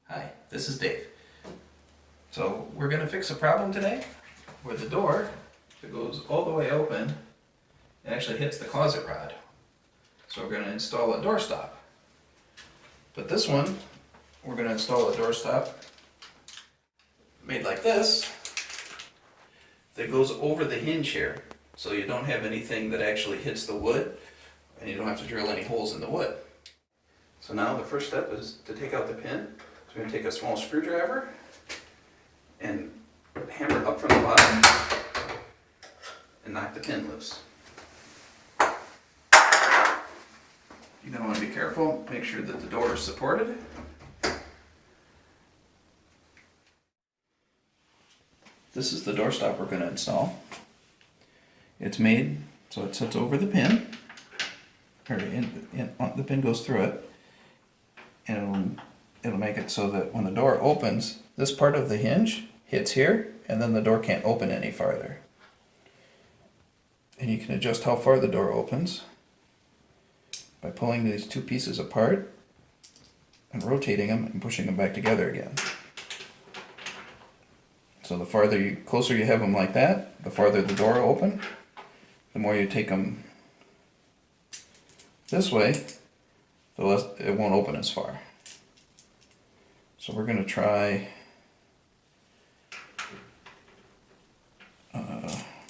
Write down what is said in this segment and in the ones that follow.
Hi, this is Dave. So we're going to fix a problem today where the door, if it goes all the way open, it actually hits the closet rod. So we're going to install a door stop. But this one, we're going to install a door stop made like this that goes over the hinge here. So you don't have anything that actually hits the wood and you don't have to drill any holes in the wood. So now the first step is to take out the pin. So we're going to take a small screwdriver and hammer up from the bottom and knock the pin loose. You're going to want to be careful, make sure that the door is supported. This is the door stop we're going to install. It's made so it sits over the pin, or the pin goes through it, and it'll make it so that when the door opens, this part of the hinge hits here, and then the door can't open any farther. And you can adjust how far the door opens by pulling these two pieces apart and rotating them and pushing them back together again. So the closer you have them like that, the farther the door will open. The more you take them this way, the less it won't open as far. So we're going to try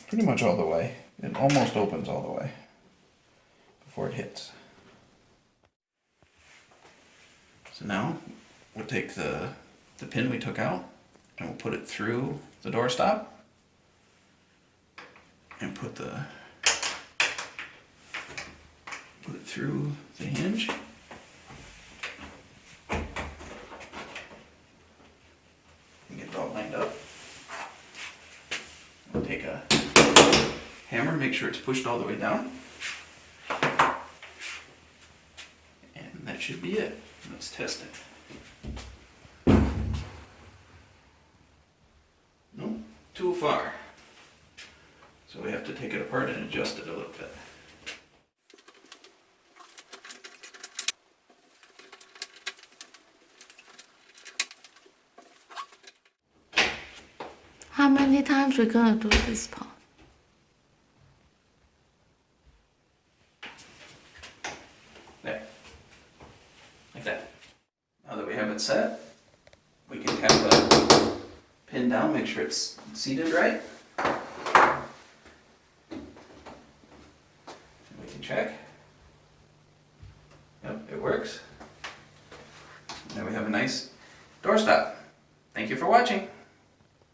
pretty much all the way. It almost opens all the way before it hits. So now we'll take the pin we took out and we'll put it through the door stop and put it through the hinge. And get it all lined up. We'll take a hammer, make sure it's pushed all the way down. And that should be it. Let's test it. Nope, too far. So we have to take it apart and adjust it a little bit. How many times we're gonna do this part? There. Like that. Now that we have it set, we can tap the pin down, make sure it's seated right. And we can check. Yep, it works. Now we have a nice door stop. Thank you for watching.